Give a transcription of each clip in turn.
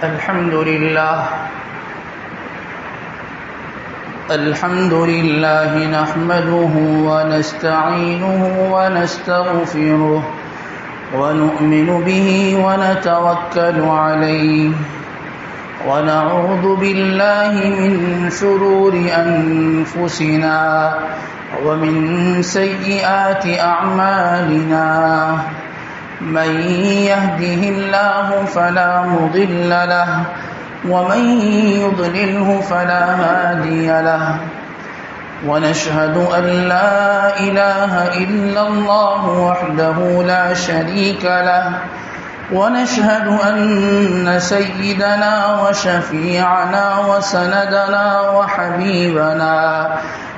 الحمد لله نحمده ونستعينه ونستغفره ونؤمن به ونتوكل عليه ونعوذ بالله من شرور أنفسنا ومن سيئات أعمالنا من يهده الله فلا مضل له ومن يضلله فلا هادي له ونشهد أن لا إله إلا الله وحده لا شريك له ونشهد أن سيدنا وشفيعنا وسندنا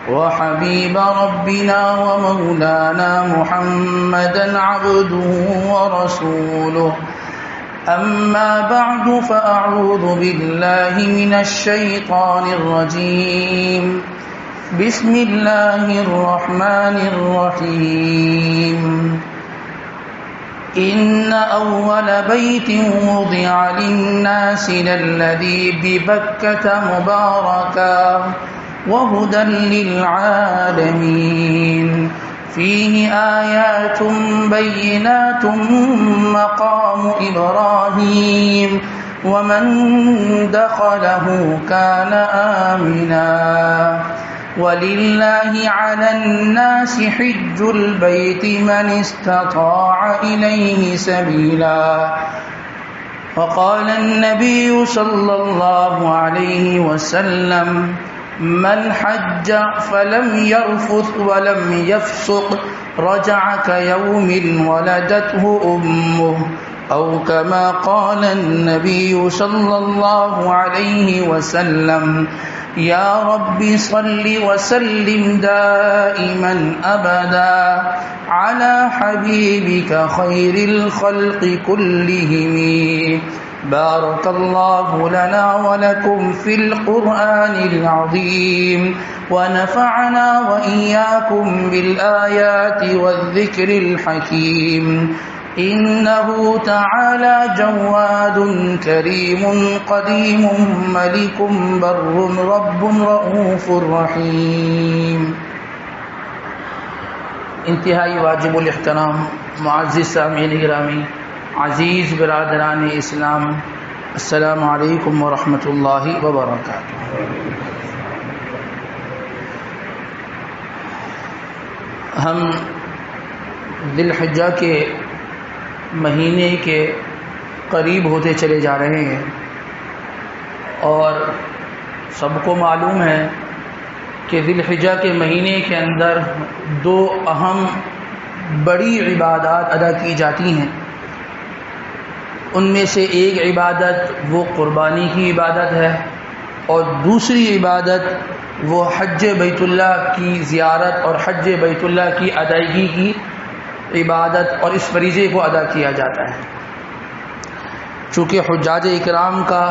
وحبيب ربنا ومولانا محمدا عبده ورسوله أما بعد فأعوذ بالله من الشيطان الرجيم بسم الله الرحمن الرحيم إن أول بيت وضع للناس للذي ببكة مباركا وهدى للعالمين فيه آيات بينات مقام إبراهيم ومن دخله كان آمنا ولله على الناس حج البيت من استطاع إليه سبيلا وقال النبي صلى الله عليه وسلم من حج فلم يرفث ولم يفسق رجع كيوم ولدته أمه أو كما قال النبي صلى الله عليه وسلم يا رب صل وسلم دائما أبدا على حبيبك خير الخلق كلهم بارك الله لنا ولكم في القرآن العظيم ونفعنا وإياكم بالآيات والذكر الحكيم إنه تعالى جواد كريم قديم ملك بر رب رؤوف رحيم. انتہائی واجب الاحترام معزز سامعین گرامی، عزیز برادران اسلام، السلام علیکم ورحمۃ اللہ وبرکاتہ. ہم ذی الحجہ کے مہینے کے قریب ہوتے چلے جا رہے ہیں، اور سب کو معلوم ہے کہ ذی الحجہ کے مہینے کے اندر دو اہم بڑی عبادات ادا کی جاتی ہیں. ان میں سے ایک عبادت وہ قربانی کی عبادت ہے، اور دوسری عبادت وہ حج بیت اللہ کی زیارت اور حج بیت اللہ کی ادائیگی کی عبادت، اور اس فریضے کو ادا کیا جاتا ہے. چونکہ حجاج اکرام کا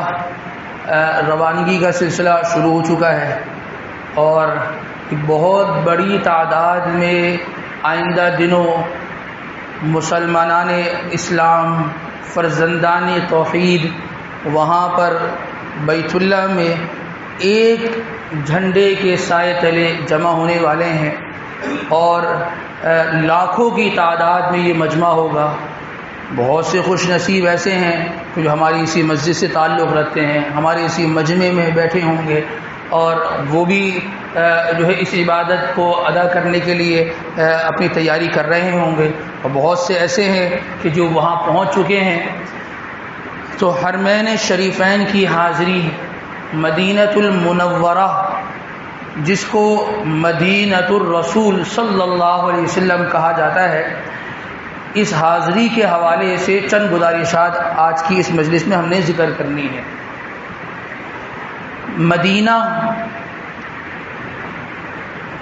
روانگی کا سلسلہ شروع ہو چکا ہے، اور بہت بڑی تعداد میں آئندہ دنوں مسلمانان اسلام، فرزندان توحید وہاں پر بیت اللہ میں ایک جھنڈے کے سائے تلے جمع ہونے والے ہیں، اور لاکھوں کی تعداد میں یہ مجمع ہوگا. بہت سے خوش نصیب ایسے ہیں کہ جو ہماری اسی مسجد سے تعلق رکھتے ہیں، ہمارے اسی مجمع میں بیٹھے ہوں گے، اور وہ بھی جو ہے اس عبادت کو ادا کرنے کے لیے اپنی تیاری کر رہے ہوں گے، اور بہت سے ایسے ہیں کہ جو وہاں پہنچ چکے ہیں. تو حرمین شریفین کی حاضری، مدینۃ المنورہ جس کو مدینۃ الرسول صلی اللہ علیہ وسلم کہا جاتا ہے، اس حاضری کے حوالے سے چند گزارشات آج کی اس مجلس میں ہم نے ذکر کرنی ہے. مدینہ،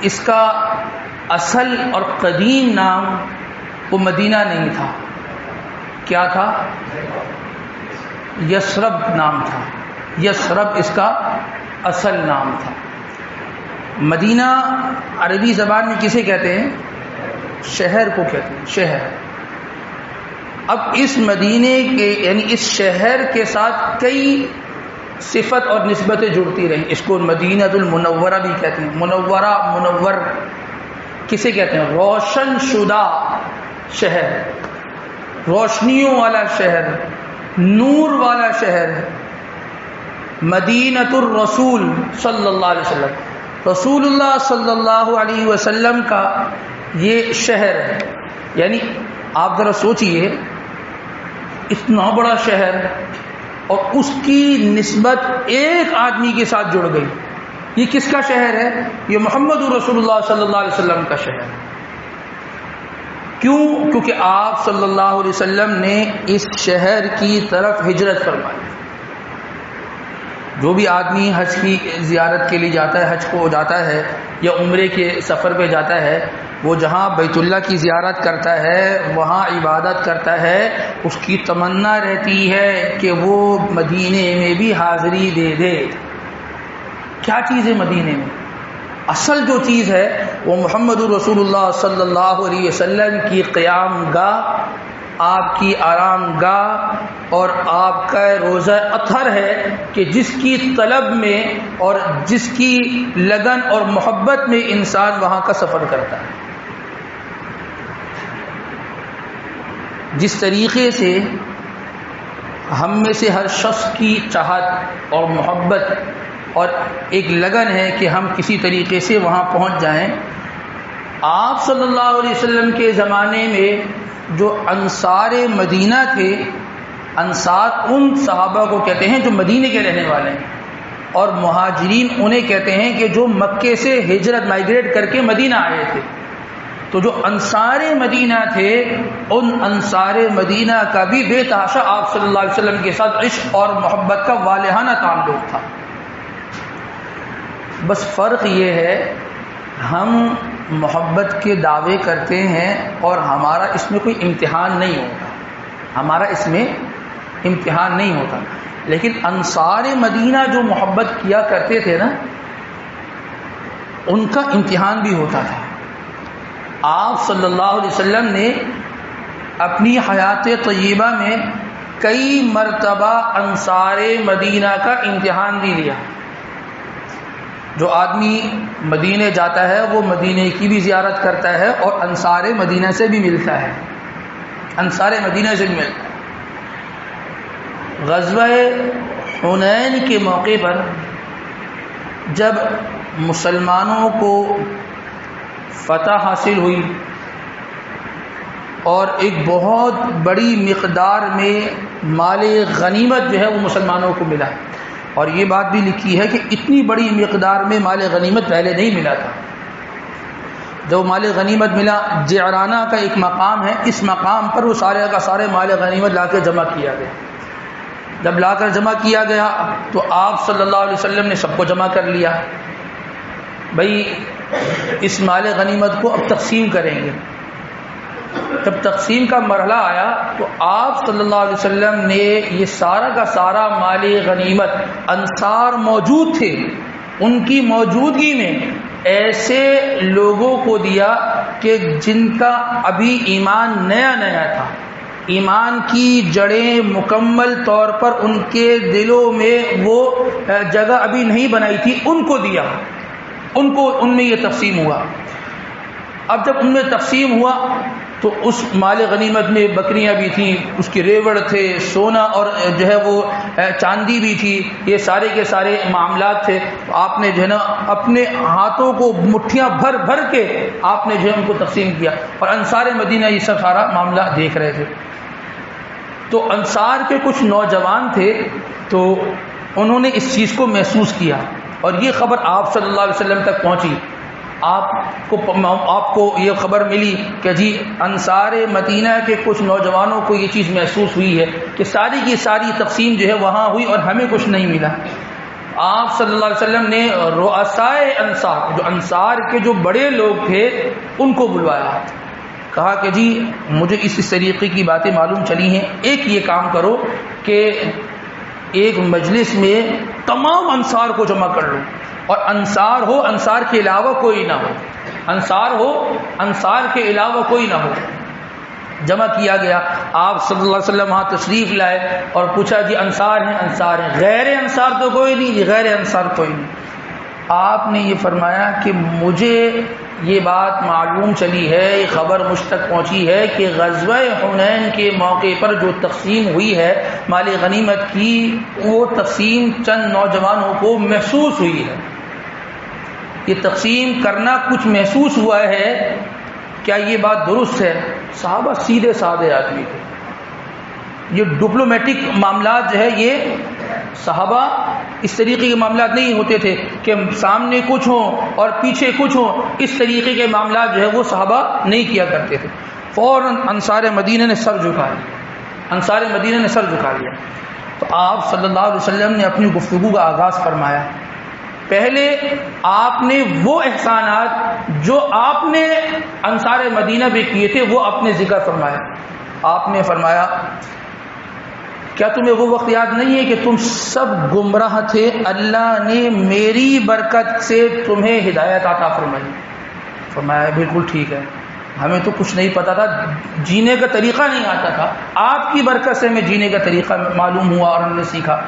اس کا اصل اور قدیم نام وہ مدینہ نہیں تھا. کیا تھا؟ یثرب نام تھا. یثرب اس کا اصل نام تھا. مدینہ عربی زبان میں کسے کہتے ہیں؟ شہر کو کہتے ہیں، شہر. اب اس مدینے کے یعنی اس شہر کے ساتھ کئی صفت اور نسبتیں جڑتی رہیں. اس کو مدینہ المنورہ بھی کہتے ہیں. منورہ، منور کسے کہتے ہیں؟ روشن شدہ شہر، روشنیوں والا شہر، نور والا شہر. مدینۃ الرسول صلی اللہ علیہ وسلم، رسول اللہ صلی اللہ علیہ وسلم کا یہ شہر ہے. یعنی آپ ذرا سوچئے، اتنا بڑا شہر اور اس کی نسبت ایک آدمی کے ساتھ جڑ گئی. یہ کس کا شہر ہے؟ یہ محمد رسول اللہ صلی اللہ علیہ وسلم کا شہر. کیوں؟ کیونکہ آپ صلی اللہ علیہ وسلم نے اس شہر کی طرف ہجرت فرمائی. جو بھی آدمی حج کی زیارت کے لیے جاتا ہے، حج کو جاتا ہے یا عمرے کے سفر پہ جاتا ہے، وہ جہاں بیت اللہ کی زیارت کرتا ہے، وہاں عبادت کرتا ہے، اس کی تمنا رہتی ہے کہ وہ مدینے میں بھی حاضری دے دے. کیا چیز ہے مدینے میں؟ اصل جو چیز ہے وہ محمد رسول اللہ صلی اللہ علیہ وسلم کی قیام گاہ، آپ کی آرام گاہ اور آپ کا روضہ اطہر ہے کہ جس کی طلب میں اور جس کی لگن اور محبت میں انسان وہاں کا سفر کرتا ہے. جس طریقے سے ہم میں سے ہر شخص کی چاہت اور محبت اور ایک لگن ہے کہ ہم کسی طریقے سے وہاں پہنچ جائیں، آپ صلی اللہ علیہ وسلم کے زمانے میں جو انصار مدینہ تھے، انصار ان صحابہ کو کہتے ہیں جو مدینے کے رہنے والے ہیں، اور مہاجرین انہیں کہتے ہیں کہ جو مکے سے ہجرت مائگریٹ کر کے مدینہ آئے تھے. تو جو انصار مدینہ تھے، ان انصار مدینہ کا بھی بے تحاشا آپ صلی اللہ علیہ وسلم کے ساتھ عشق اور محبت کا والہانہ تعلق تھا. بس فرق یہ ہے، ہم محبت کے دعوے کرتے ہیں اور ہمارا اس میں کوئی امتحان نہیں ہوتا، ہمارا اس میں امتحان نہیں ہوتا. لیکن انصار مدینہ جو محبت کیا کرتے تھے نا، ان کا امتحان بھی ہوتا تھا. آپ صلی اللہ علیہ وسلم نے اپنی حیات طیبہ میں کئی مرتبہ انصار مدینہ کا امتحان بھی لیا. جو آدمی مدینے جاتا ہے وہ مدینے کی بھی زیارت کرتا ہے اور انصار مدینہ سے بھی ملتا ہے، انصار مدینہ سے بھی ملتا ہے. غزوہ حنین کے موقع پر جب مسلمانوں کو فتح حاصل ہوئی اور ایک بہت بڑی مقدار میں مال غنیمت جو ہے وہ مسلمانوں کو ملا، اور یہ بات بھی لکھی ہے کہ اتنی بڑی مقدار میں مال غنیمت پہلے نہیں ملا تھا. جب مال غنیمت ملا، جعرانہ کا ایک مقام ہے، اس مقام پر وہ سارے کا سارے مال غنیمت لا کے جمع کیا گیا. جب لا کر جمع کیا گیا تو آپ صلی اللہ علیہ وسلم نے سب کو جمع کر لیا. بھائی اس مال غنیمت کو اب تقسیم کریں گے. جب تقسیم کا مرحلہ آیا تو آپ صلی اللہ علیہ وسلم نے یہ سارا کا سارا مال غنیمت، انصار موجود تھے، ان کی موجودگی میں ایسے لوگوں کو دیا کہ جن کا ابھی ایمان نیا نیا تھا، ایمان کی جڑیں مکمل طور پر ان کے دلوں میں وہ جگہ ابھی نہیں بنائی تھی، ان کو دیا. ان میں یہ تقسیم ہوا. اب جب ان میں تقسیم ہوا تو اس مال غنیمت میں بکریاں بھی تھیں، اس کے ریوڑ تھے، سونا اور جو ہے وہ چاندی بھی تھی، یہ سارے کے سارے معاملات تھے. آپ نے جو ہے نا اپنے ہاتھوں کو مٹھیاں بھر بھر کے آپ نے جو ہے ان کو تقسیم کیا، اور انصار مدینہ یہ سب سارا معاملہ دیکھ رہے تھے. تو انصار کے کچھ نوجوان تھے، تو انہوں نے اس چیز کو محسوس کیا اور یہ خبر آپ صلی اللہ علیہ وسلم تک پہنچی. آپ کو یہ خبر ملی کہ جی انصار مدینہ کے کچھ نوجوانوں کو یہ چیز محسوس ہوئی ہے کہ ساری کی ساری تقسیم جو ہے وہاں ہوئی اور ہمیں کچھ نہیں ملا. آپ صلی اللہ علیہ وسلم نے رؤسائے انصار، جو انصار کے جو بڑے لوگ تھے، ان کو بلوایا. کہا کہ جی مجھے اس طریقے کی باتیں معلوم چلی ہیں، ایک یہ کام کرو کہ ایک مجلس میں تمام انصار کو جمع کر لو، اور انصار ہو، انصار کے علاوہ کوئی نہ ہو، انصار ہو، انصار کے علاوہ کوئی نہ ہو. جمع کیا گیا. آپ صلی اللہ علیہ وسلم وہاں تشریف لائے اور پوچھا جی انصار ہیں؟ انصار ہیں. غیر انصار تو کوئی نہیں جی، غیر انصار کوئی نہیں. آپ نے یہ فرمایا کہ مجھے یہ بات معلوم چلی ہے، یہ خبر مجھ تک پہنچی ہے کہ غزوہ حنین کے موقع پر جو تقسیم ہوئی ہے مال غنیمت کی، وہ تقسیم چند نوجوانوں کو محسوس ہوئی ہے. یہ تقسیم کرنا کچھ محسوس ہوا ہے، کیا یہ بات درست ہے؟ صحابہ سیدھے سادے آدمی تھے. یہ ڈپلومیٹک معاملات جو ہے، یہ صحابہ اس طریقے کے معاملات نہیں ہوتے تھے کہ سامنے کچھ ہوں اور پیچھے کچھ ہوں. اس طریقے کے معاملات جو ہے وہ صحابہ نہیں کیا کرتے تھے. فوراً انصار مدینہ نے سر جھکا لیا، انصار مدینہ نے سر جھکا لیا. تو آپ صلی اللہ علیہ وسلم نے اپنی گفتگو کا آغاز فرمایا. پہلے آپ نے وہ احسانات جو آپ نے انصار مدینہ پہ کیے تھے وہ اپنے ذکر فرمایا. آپ نے فرمایا کیا تمہیں وہ وقت یاد نہیں ہے کہ تم سب گمراہ تھے، اللہ نے میری برکت سے تمہیں ہدایت عطا فرمائی؟ فرمایا بالکل ٹھیک ہے، ہمیں تو کچھ نہیں پتا تھا، جینے کا طریقہ نہیں آتا تھا، آپ کی برکت سے ہمیں جینے کا طریقہ معلوم ہوا اور ہم نے سیکھا.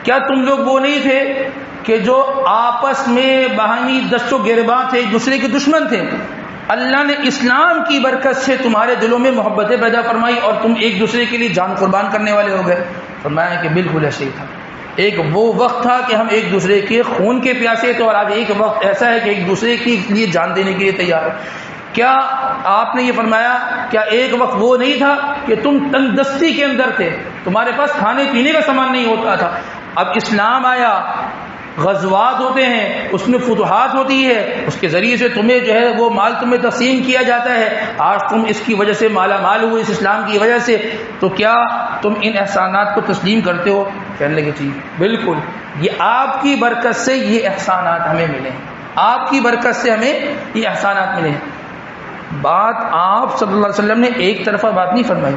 کیا تم لوگ وہ نہیں تھے کہ جو آپس میں باہمی دست و گرباں تھے، ایک دوسرے کے دشمن تھے؟ اللہ نے اسلام کی برکت سے تمہارے دلوں میں محبتیں پیدا فرمائی اور تم ایک دوسرے کے لیے جان قربان کرنے والے ہو گئے. فرمایا کہ بالکل ایسے ہی تھا. ایک وہ وقت تھا کہ ہم ایک دوسرے کے خون کے پیاسے تھے، اور آج ایک وقت ایسا ہے کہ ایک دوسرے کے لیے جان دینے کے لیے تیار ہے. کیا آپ نے یہ فرمایا کیا ایک وقت وہ نہیں تھا کہ تم تنگ دستی کے اندر تھے، تمہارے پاس کھانے پینے کا سامان نہیں ہوتا تھا؟ اب اسلام آیا، غزوات ہوتے ہیں، اس میں فتوحات ہوتی ہے، اس کے ذریعے سے تمہیں جو ہے وہ مال تمہیں تقسیم کیا جاتا ہے. آج تم اس کی وجہ سے مالا مال ہوئے، اس اسلام کی وجہ سے، تو کیا تم ان احسانات کو تسلیم کرتے ہو؟ کہنے لگے جی بالکل، یہ آپ کی برکت سے یہ احسانات ہمیں ملے ہیں، آپ کی برکت سے ہمیں یہ احسانات ملے ہیں. بات آپ صلی اللہ علیہ وسلم نے ایک طرفہ بات نہیں فرمائی.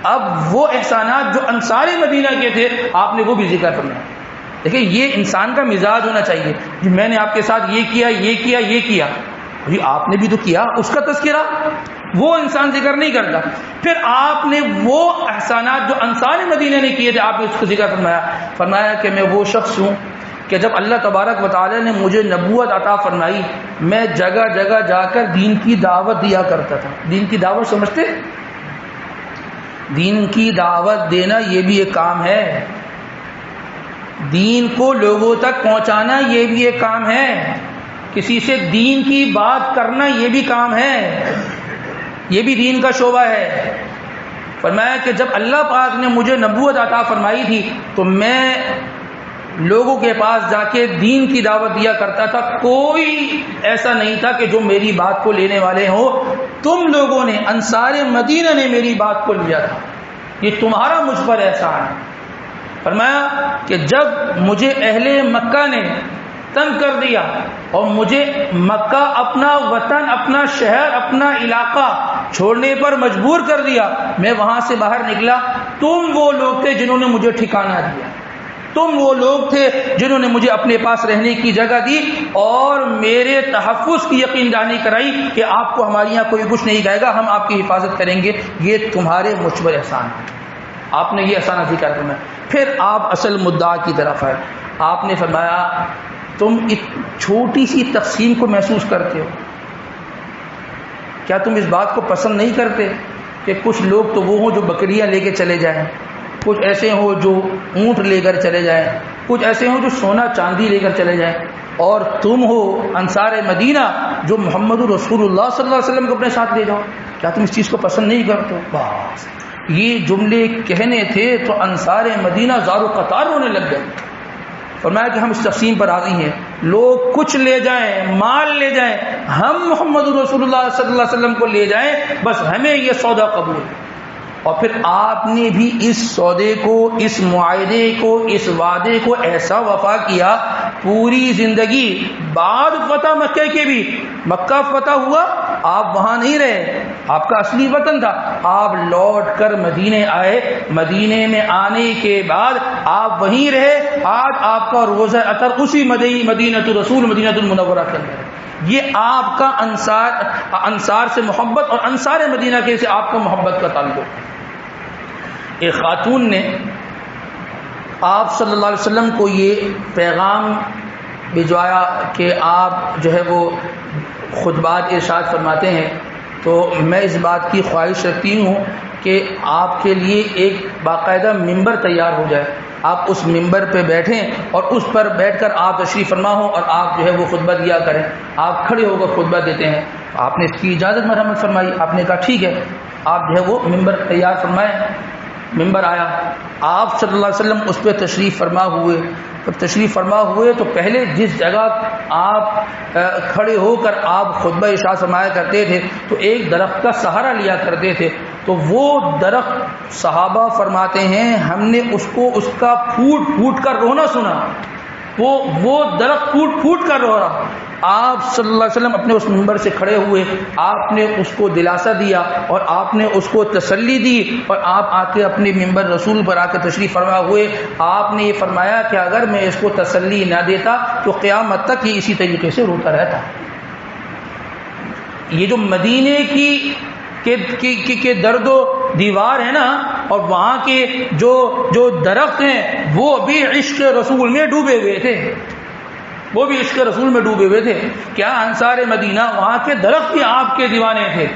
اب وہ احسانات جو انصار مدینہ کے تھے آپ نے وہ بھی ذکر فرمایا. دیکھیں یہ انسان کا مزاج ہونا چاہیے کہ میں نے آپ کے ساتھ یہ کیا یہ کیا یہ کیا، جی آپ نے بھی تو کیا، اس کا تذکرہ وہ انسان ذکر نہیں کرتا. پھر آپ نے وہ احسانات جو انصار مدینہ نے کیے تھے آپ نے اس کو ذکر فرمایا. فرمایا کہ میں وہ شخص ہوں کہ جب اللہ تبارک و تعالی نے مجھے نبوت عطا فرمائی، میں جگہ جگہ جا کر دین کی دعوت دیا کرتا تھا. دین کی دعوت سمجھتے؟ دین کی دعوت دینا یہ بھی ایک کام ہے، دین کو لوگوں تک پہنچانا یہ بھی ایک کام ہے، کسی سے دین کی بات کرنا یہ بھی کام ہے، یہ بھی دین کا شعبہ ہے. فرمایا کہ جب اللہ پاک نے مجھے نبوت عطا فرمائی تھی تو میں لوگوں کے پاس جا کے دین کی دعوت دیا کرتا تھا. کوئی ایسا نہیں تھا کہ جو میری بات کو لینے والے ہوں. تم لوگوں نے، انصار مدینہ نے میری بات کو لیا تھا، یہ تمہارا مجھ پر احسان ہے. فرمایا کہ جب مجھے اہل مکہ نے تنگ کر دیا اور مجھے مکہ اپنا وطن، اپنا شہر، اپنا علاقہ چھوڑنے پر مجبور کر دیا، میں وہاں سے باہر نکلا. تم وہ لوگ تھے جنہوں نے مجھے ٹھکانہ دیا، تم وہ لوگ تھے جنہوں نے مجھے اپنے پاس رہنے کی جگہ دی اور میرے تحفظ کی یقین دہانی کرائی کہ آپ کو ہمارے یہاں کوئی کچھ نہیں کہے گا، ہم آپ کی حفاظت کریں گے. یہ تمہارے مجھ پر احسان ہے. آپ نے یہ احسان ذکر فرمایا. پھر آپ اصل مدعا کی طرف آئے. آپ نے فرمایا تم ایک چھوٹی سی تقسیم کو محسوس کرتے ہو، کیا تم اس بات کو پسند نہیں کرتے کہ کچھ لوگ تو وہ ہوں جو بکریاں لے کے چلے جائیں، کچھ ایسے ہوں جو اونٹ لے کر چلے جائیں، کچھ ایسے ہوں جو سونا چاندی لے کر چلے جائیں، اور تم ہو انصار مدینہ جو محمد رسول اللہ صلی اللہ علیہ وسلم کو اپنے ساتھ لے جاؤ؟ کیا تم اس چیز کو پسند نہیں کرتے؟ بس یہ جملے کہنے تھے تو انصار مدینہ زار و قطار ہونے لگ گئے. فرمایا کہ ہم اس تقسیم پر راضی ہیں، لوگ کچھ لے جائیں، مال لے جائیں، ہم محمد رسول اللہ صلی اللہ علیہ وسلم کو لے جائیں، بس ہمیں یہ سودا قبول. اور پھر آپ نے بھی اس سودے کو، اس معاہدے کو، اس وعدے کو ایسا وفا کیا پوری زندگی. بعد فتح مکہ کے بھی، مکہ فتح ہوا آپ وہاں نہیں رہے، آپ کا اصلی وطن تھا، آپ لوٹ کر مدینے آئے. مدینے میں آنے کے بعد آپ وہیں رہے. آج آپ کا روزہ اطہر اسی مدینہ الرسول، مدینہ المنورہ کے اندر ہے. یہ آپ کا انصار سے محبت اور انصار مدینہ کے سے آپ کا محبت کا تعلق ہے۔ ایک خاتون نے آپ صلی اللہ علیہ وسلم کو یہ پیغام بھجوایا کہ آپ جو ہے وہ خطبات ارشاد فرماتے ہیں، تو میں اس بات کی خواہش رکھتی ہوں کہ آپ کے لیے ایک باقاعدہ ممبر تیار ہو جائے، آپ اس ممبر پہ بیٹھیں اور اس پر بیٹھ کر آپ تشریف فرما ہوں اور آپ جو ہے وہ خطبہ دیا کریں۔ آپ کھڑے ہو کر خطبہ دیتے ہیں، آپ نے اس کی اجازت مرحمت فرمائی، آپ نے کہا ٹھیک ہے، آپ جو ہے وہ ممبر تیار فرمائیں۔ ممبر آیا، آپ صلی اللہ علیہ وسلم اس پہ تشریف فرما ہوئے۔ جب تشریف فرما ہوئے تو پہلے جس جگہ آپ کھڑے ہو کر آپ خطبہ ارشاد فرمایا کرتے تھے تو ایک درخت کا سہارا لیا کرتے تھے، تو وہ درخت صحابہ فرماتے ہیں ہم نے اس کا پھوٹ پھوٹ کر رونا سنا، وہ درخت پھوٹ پھوٹ کر رو رہا۔ آپ صلی اللہ علیہ وسلم اپنے اس منبر سے کھڑے ہوئے، آپ نے اس کو دلاسا دیا اور آپ نے اس کو تسلی دی، اور آپ آ کے اپنے منبر رسول پر آ کے تشریف فرما ہوئے۔ آپ نے یہ فرمایا کہ اگر میں اس کو تسلی نہ دیتا تو قیامت تک یہ اسی طریقے سے روتا رہتا۔ یہ جو مدینے کی درد و دیوار ہے نا، اور وہاں کے جو درخت ہیں وہ بھی عشق رسول میں ڈوبے ہوئے تھے، وہ بھی عشق رسول میں ڈوبے ہوئے تھے۔ کیا انصار مدینہ وہاں کے درخت بھی آپ کے دیوانے تھے۔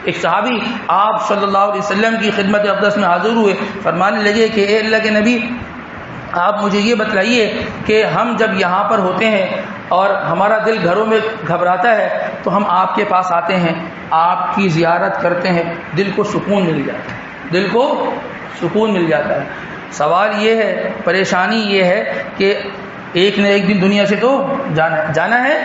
ایک صحابی آپ صلی اللہ علیہ وسلم کی خدمت اقدس میں حاضر ہوئے، فرمانے لگے کہ اے اللہ کے نبی، آپ مجھے یہ بتلائیے کہ ہم جب یہاں پر ہوتے ہیں اور ہمارا دل گھروں میں گھبراتا ہے تو ہم آپ کے پاس آتے ہیں، آپ کی زیارت کرتے ہیں، دل کو سکون مل جاتا ہے، دل کو سکون مل جاتا ہے۔ سوال یہ ہے، پریشانی یہ ہے کہ ایک نہ ایک دن دنیا سے تو جانا ہے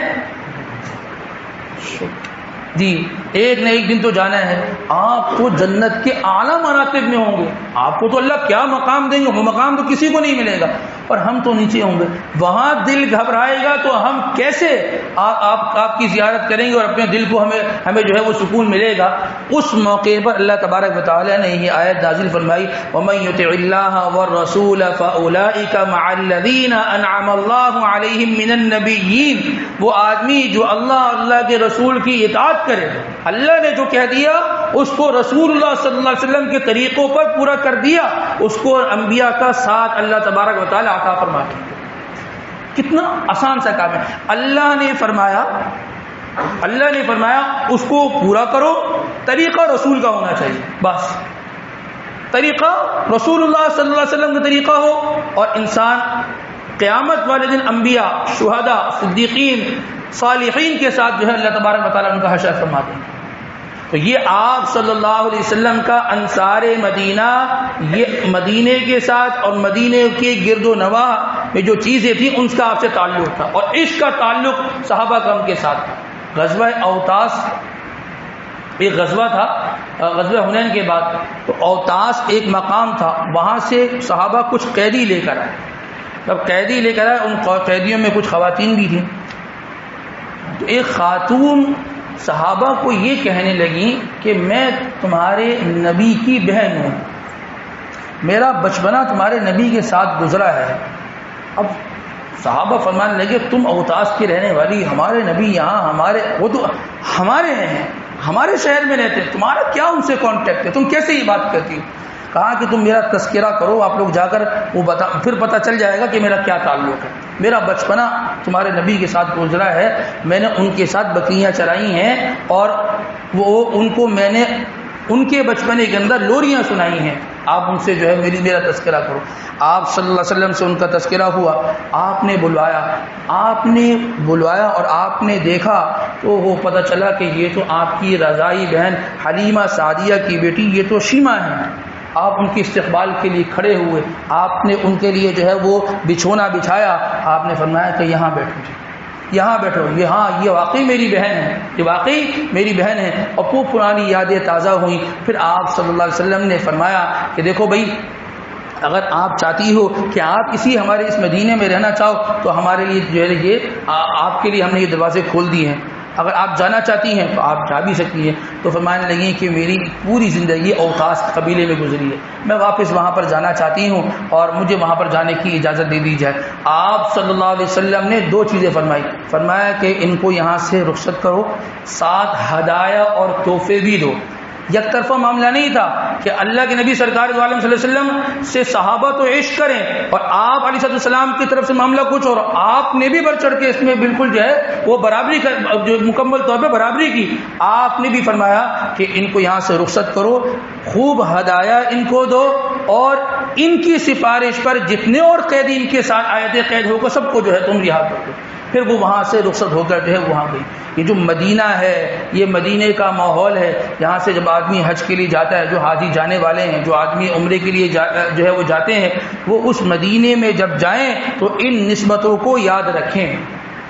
جی، ایک نہ ایک دن تو جانا ہے۔ آپ تو جنت کے اعلیٰ مراتب میں ہوں گے، آپ کو تو اللہ کیا مقام دیں گے، وہ مقام تو کسی کو نہیں ملے گا، اور ہم تو نیچے ہوں گے۔ وہاں دل گھبرائے گا تو ہم کیسے آپ کی زیارت کریں گے اور اپنے دل کو ہمیں جو ہے وہ سکون ملے گا۔ اس موقع پر اللہ تبارک و تعالیٰ نے یہ آیت نازل فرمائی، وَمَن يُطِعِ اللَّهَ وَالرَّسُولَ فَأُولَٰئِكَ مَعَ الَّذِينَ أَنْعَمَ اللَّهُ عَلَيْهِم مِّنَ النَّبِيِّينَ۔ وہ آدمی جو اللہ کے رسول کی اطاعت کرے، اللہ نے جو کہہ دیا اس کو رسول اللہ صلی اللہ علیہ وسلم کے طریقوں پر پورا کر دیا، اس کو انبیاء کا ساتھ اللہ تبارک و تعالیٰ عطا فرماتے ہیں۔ کتنا آسان سا کام ہے۔ اللہ نے فرمایا اس کو پورا کرو، طریقہ رسول کا ہونا چاہیے، بس طریقہ رسول اللہ صلی اللہ علیہ وسلم کا طریقہ ہو، اور انسان قیامت والے دن انبیاء، شہداء، صدیقین، صالحین کے ساتھ جو ہے اللہ تبارک و تعالیٰ ان کا حشر فرماتے ہیں۔ تو یہ آپ صلی اللہ علیہ وسلم کا انصار مدینہ، یہ مدینے کے ساتھ اور مدینے کے گرد و نواح میں جو چیزیں تھیں ان کا آپ سے تعلق تھا، اور عشق کا تعلق صحابہ کرام کے ساتھ تھا۔ غزوہ اوطاس ایک غزوہ تھا، غزوہ حنین کے بعد، تو اوطاس ایک مقام تھا، وہاں سے صحابہ کچھ قیدی لے کر آئے۔ جب قیدی لے کر آئے، ان قیدیوں میں کچھ خواتین بھی تھیں، تو ایک خاتون صحابہ کو یہ کہنے لگی کہ میں تمہارے نبی کی بہن ہوں، میرا بچپنا تمہارے نبی کے ساتھ گزرا ہے۔ اب صحابہ فرمانے لگے تم اوطاس کی رہنے والی، ہمارے نبی یہاں وہ تو ہمارے ہیں، ہمارے شہر میں رہتے ہیں، تمہارا کیا ان سے کانٹیکٹ ہے، تم کیسے یہ بات کرتی ہو؟ کہا کہ تم میرا تذکرہ کرو، آپ لوگ جا کر پھر پتہ چل جائے گا کہ میرا کیا تعلق ہے۔ میرا بچپنا تمہارے نبی کے ساتھ گزرا ہے، میں نے ان کے ساتھ بکریاں چرائی ہیں، اور ان کو میں نے ان کے بچپنے کے اندر لوریاں سنائی ہیں، آپ ان سے جو ہے میرا تذکرہ کرو۔ آپ صلی اللہ علیہ وسلم سے ان کا تذکرہ ہوا، آپ نے بلوایا اور آپ نے دیکھا تو وہ پتہ چلا کہ یہ تو آپ کی رضائی بہن حلیمہ سعدیہ کی بیٹی، یہ تو شیمہ ہیں۔ آپ ان کے استقبال کے لیے کھڑے ہوئے، آپ نے ان کے لیے جو ہے وہ بچھونا بچھایا، آپ نے فرمایا کہ یہاں بیٹھو، یہ واقعی میری بہن ہے، یہ واقعی میری بہن ہے۔ اور وہ پرانی یادیں تازہ ہوئیں۔ پھر آپ صلی اللہ علیہ وسلم نے فرمایا کہ دیکھو بھائی، اگر آپ چاہتی ہو کہ آپ ہمارے اس مدینے میں رہنا چاہو تو ہمارے لیے جو ہے یہ آپ کے لیے ہم نے یہ دروازے کھول دیے ہیں۔ اگر آپ جانا چاہتی ہیں تو آپ جا بھی سکتی ہیں. تو فرمانے لگیں کہ میری پوری زندگی اوقاس قبیلے میں گزری ہے, میں واپس وہاں پر جانا چاہتی ہوں اور مجھے وہاں پر جانے کی اجازت دے دی جائے. آپ صلی اللہ علیہ وسلم نے دو چیزیں فرمائی. فرمایا کہ ان کو یہاں سے رخصت کرو, ساتھ ہدایہ اور تحفے بھی دو. یک طرفہ معاملہ نہیں تھا کہ اللہ کے نبی سرکار دو عالم صلی اللہ علیہ وسلم سے صحابہ تو عشق کریں اور آپ علیہ السلام کی طرف سے معاملہ کچھ اور. آپ نے بھی بڑھ چڑھ کے اس میں بالکل جو ہے وہ برابری جو مکمل طور پہ برابری کی. آپ نے بھی فرمایا کہ ان کو یہاں سے رخصت کرو, خوب ہدایہ ان کو دو, اور ان کی سفارش پر جتنے اور قیدی ان کے ساتھ آیت قید ہو کر سب کو جو ہے تم رہا کر دو. پھر وہ وہاں سے رخصت ہو کر جو ہے وہاں گئی. یہ جو مدینہ ہے یہ مدینے کا ماحول ہے. یہاں سے جب آدمی حج کے لیے جاتا ہے, جو حاجی جانے والے ہیں, جو آدمی عمرے کے لیے جو ہے وہ جاتے ہیں, وہ اس مدینے میں جب جائیں تو ان نسبتوں کو یاد رکھیں,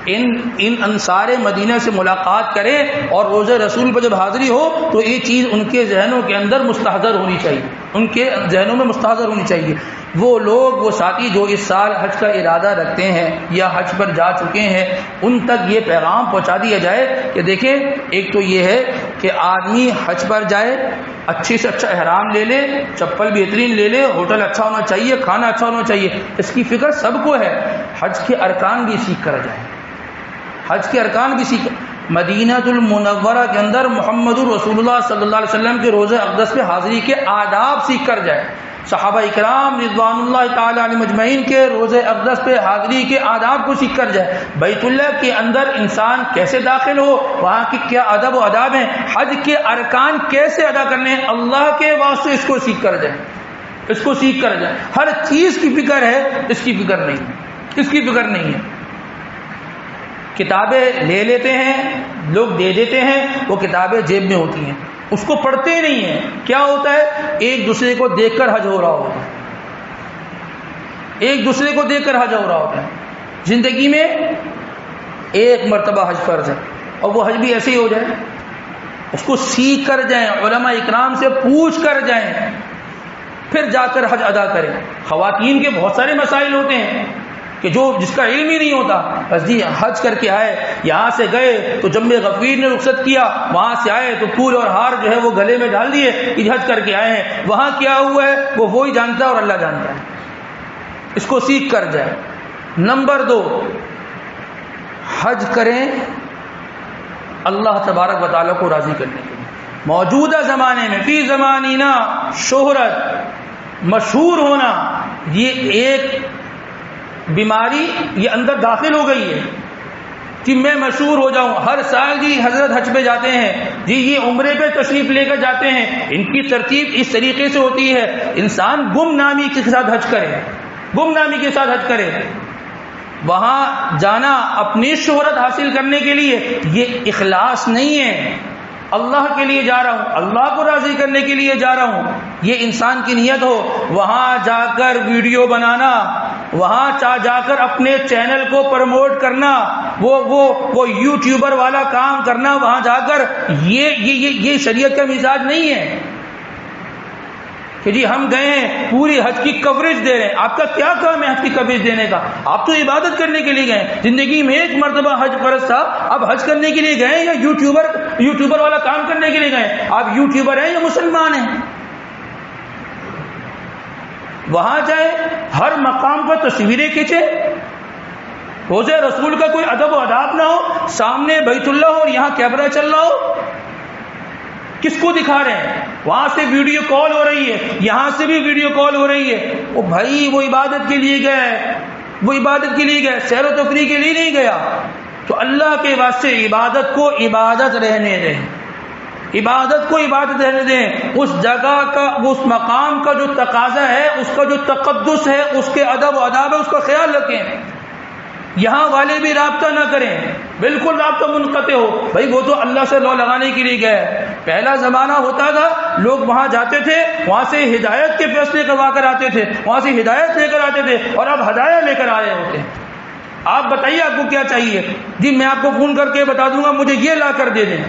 ان انصار مدینہ سے ملاقات کریں, اور روزہ رسول پر جب حاضری ہو تو یہ چیز ان کے ذہنوں کے اندر مستحضر ہونی چاہیے, ان کے ذہنوں میں مستحضر ہونی چاہیے. وہ لوگ, وہ ساتھی جو اس سال حج کا ارادہ رکھتے ہیں یا حج پر جا چکے ہیں, ان تک یہ پیغام پہنچا دیا جائے کہ دیکھیں, ایک تو یہ ہے کہ آدمی حج پر جائے, اچھے سے اچھا احرام لے لے, چپل بہترین لے لے, ہوٹل اچھا ہونا چاہیے, کھانا اچھا ہونا چاہیے, اس کی فکر سب کو ہے. حج کے ارکان بھی سیکھ کر جائیں, حج کے ارکان بھی سیکھ. مدینہ المنورہ کے اندر محمد رسول اللہ صلی اللہ علیہ وسلم کے روزہ اقدس پہ حاضری کے آداب سیکھ کر جائے. صحابہ اکرام رضوان اللہ تعالی علیہ مجمعین کے روزہ اقدس پہ حاضری کے آداب کو سیکھ کر جائے. بیت اللہ کے اندر انسان کیسے داخل ہو, وہاں کی کیا ادب و آداب ہیں, حج کے ارکان کیسے ادا کرنے ہیں, اللہ کے واسطے اس کو سیکھ کر جائے, اس کو سیکھ کر جائے. ہر چیز کی فکر ہے, اس کی فکر نہیں ہے, اس کی فکر نہیں ہے. کتابیں لے لیتے ہیں لوگ, دے دیتے ہیں, وہ کتابیں جیب میں ہوتی ہیں, اس کو پڑھتے نہیں ہیں. کیا ہوتا ہے, ایک دوسرے کو دیکھ کر حج ہو رہا ہوتا ہے, ایک دوسرے کو دیکھ کر حج ہو رہا ہوتا ہے. زندگی میں ایک مرتبہ حج فرض ہے, اور وہ حج بھی ایسے ہی ہو جائے, اس کو سیکھ کر جائیں, علماء اکرام سے پوچھ کر جائیں, پھر جا کر حج ادا کریں. خواتین کے بہت سارے مسائل ہوتے ہیں کہ جو جس کا علم ہی نہیں ہوتا, بس جی حج کر کے آئے, یہاں سے گئے تو جنب غفیر نے رخصت کیا, وہاں سے آئے تو پھول اور ہار جو ہے وہ گلے میں ڈال دیے کہ حج کر کے آئے ہیں. وہاں کیا ہوا ہے وہ وہی جانتا ہے اور اللہ جانتا ہے. اس کو سیکھ کر جائے. نمبر 2, حج کریں اللہ تبارک و تعالیٰ کو راضی کرنے کے لیے. موجودہ زمانے میں فی زمانینا شہرت, مشہور ہونا, یہ ایک بیماری یہ اندر داخل ہو گئی ہے کہ میں مشہور ہو جاؤں. ہر سال جی حضرت حج پہ جاتے ہیں, جی یہ عمرے پہ تشریف لے کر جاتے ہیں. ان کی ترتیب اس طریقے سے ہوتی ہے, انسان گم نامی کے ساتھ حج کرے, گم نامی کے ساتھ حج کرے. وہاں جانا اپنی شہرت حاصل کرنے کے لیے, یہ اخلاص نہیں ہے. اللہ کے لیے جا رہا ہوں, اللہ کو راضی کرنے کے لیے جا رہا ہوں, یہ انسان کی نیت ہو. وہاں جا کر ویڈیو بنانا, وہاں جا کر اپنے چینل کو پروموٹ کرنا, وہ یوٹیوبر والا کام کرنا, وہاں جا کر یہ شریعت کا مزاج نہیں ہے کہ جی ہم گئے ہیں پوری حج کی کوریج دے رہے ہیں. آپ کا کیا کام ہے حج کی کوریج دینے کا؟ آپ تو عبادت کرنے کے لیے گئے, زندگی میں ایک مرتبہ حج فرض تھا, اب حج کرنے کے لیے گئے یا یوٹیوبر والا کام کرنے کے لیے گئے؟ آپ یوٹیوبر ہیں یا مسلمان ہیں؟ وہاں جائیں, ہر مقام پر تصویریں کھینچیں, روزہ رسول کا کوئی ادب و آداب نہ ہو, سامنے بیت اللہ ہو اور یہاں کیمرہ چل رہا ہو. کس کو دکھا رہے ہیں؟ وہاں سے ویڈیو کال ہو رہی ہے, یہاں سے بھی ویڈیو کال ہو رہی ہے. وہ بھائی وہ عبادت کے لیے گئے, وہ عبادت کے لیے گئے, سیر و تفریح کے لیے نہیں گیا. تو اللہ کے واسطے عبادت کو عبادت رہنے دیں, عبادت کو عبادت رہنے دیں. اس جگہ کا, اس مقام کا جو تقاضا ہے, اس کا جو تقدس ہے, اس کے ادب و آداب ہے, اس کا خیال رکھیں. یہاں والے بھی رابطہ نہ کریں, بالکل رابطہ منقطع ہو. بھائی وہ تو اللہ سے لو لگانے کے لیے گئے. پہلا زمانہ ہوتا تھا لوگ وہاں جاتے تھے, وہاں سے ہدایت کے فیصلے کروا کر آتے تھے, وہاں سے ہدایت لے کر آتے تھے, اور اب ہدایت لے کر آئے ہوتے. آپ بتائیے آپ کو کیا چاہیے؟ جی میں آپ کو فون کر کے بتا دوں گا مجھے یہ لا کر دے دیں.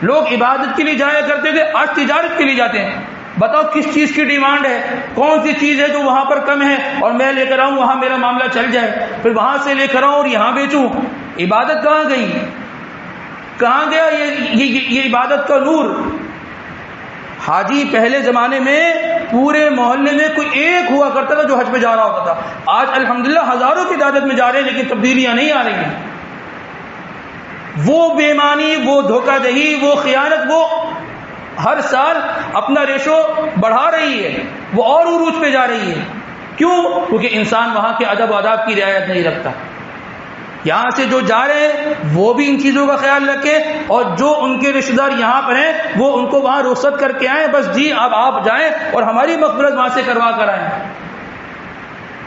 لوگ عبادت کے لیے جایا کرتے تھے, آج تجارت کے لیے جاتے ہیں. بتاؤ کس چیز کی ڈیمانڈ ہے, کون سی چیز ہے جو وہاں پر کم ہے اور میں لے کر آؤں, وہاں میرا معاملہ چل جائے, پھر وہاں سے لے کر آؤں اور یہاں بیچوں. عبادت کہاں گئی؟ کہاں گیا یہ عبادت کا نور؟ حاجی پہلے زمانے میں پورے محلے میں کوئی ایک ہوا کرتا تھا جو حج پہ جا رہا ہوتا تھا. آج الحمدللہ ہزاروں کی تعداد میں جا رہے ہیں لیکن تبدیلیاں نہیں آ رہی ہیں. وہ بے ایمانی، وہ دھوکہ دہی، وہ خیانت، وہ ہر سال اپنا ریشو بڑھا رہی ہے، وہ اور عروج پہ جا رہی ہے. کیوں؟ کیونکہ انسان وہاں کے ادب و آداب کی رعایت نہیں رکھتا. یہاں سے جو جا رہے ہیں وہ بھی ان چیزوں کا خیال رکھیں، اور جو ان کے رشتہ دار یہاں پر ہیں وہ ان کو وہاں رخصت کر کے آئیں. بس جی اب آپ جائیں اور ہماری مغفرت وہاں سے کروا کر آئیں.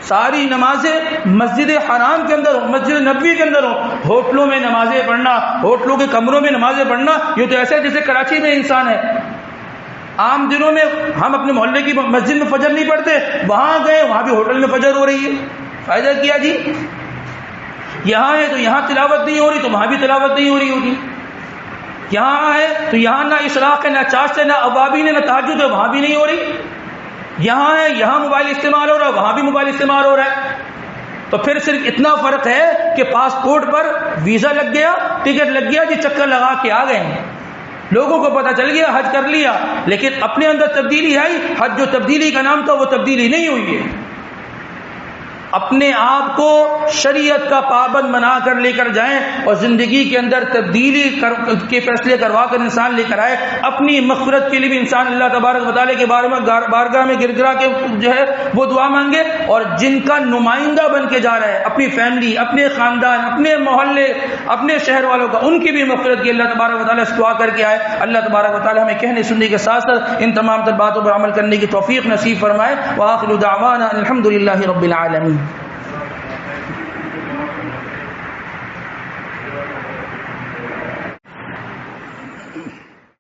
ساری نمازیں مسجد حرام کے اندر ہو، مسجد نبوی کے اندر ہو. ہوٹلوں میں نمازیں پڑھنا، ہوٹلوں کے کمروں میں نمازیں پڑھنا، یہ تو ایسا ہے جیسے کراچی میں انسان ہے. عام دنوں میں ہم اپنے محلے کی مسجد میں فجر نہیں پڑھتے، وہاں گئے وہاں بھی ہوٹل میں فجر ہو رہی ہے. فائدہ کیا جی؟ یہاں ہے تو یہاں تلاوت نہیں ہو رہی تو وہاں بھی تلاوت نہیں ہو رہی ہوگی. یہاں ہے تو یہاں نہ اشراق ہے، نہ چاشت ہے، نہ اوابین ہے، نہ تہجد ہے، وہاں بھی نہیں ہو رہی. یہاں ہے یہاں موبائل استعمال ہو رہا ہے، وہاں بھی موبائل استعمال ہو رہا ہے. تو پھر صرف اتنا فرق ہے کہ پاسپورٹ پر ویزا لگ گیا، ٹکٹ لگ گیا جی، چکر لگا کے آ گئے ہیں. لوگوں کو پتہ چل گیا، حج کر لیا، لیکن اپنے اندر تبدیلی آئی. حج جو تبدیلی کا نام تھا وہ تبدیلی نہیں ہوئی ہے. اپنے آپ کو شریعت کا پابند بنا کر لے کر جائیں اور زندگی کے اندر تبدیلی کے فیصلے کروا کر انسان لے کر آئے. اپنی مغفرت کے لیے بھی انسان اللہ تبارک و تعالیٰ کے بارگاہ میں گر گرا کے جو ہے وہ دعا مانگے. اور جن کا نمائندہ بن کے جا رہا ہے، اپنی فیملی، اپنے خاندان، اپنے محلے، اپنے شہر والوں کا، ان کی بھی مغفرت کی اللہ تبارک و تعالیٰ سے دعا کر کے آئے. اللہ تبارک و تعالیٰ ہمیں کہنے سننے کے ساتھ ساتھ ان تمام تر باتوں پر عمل کرنے کی توفیق نصیب فرمائے. وآخر دعوانا الحمد للہ رب العالمین.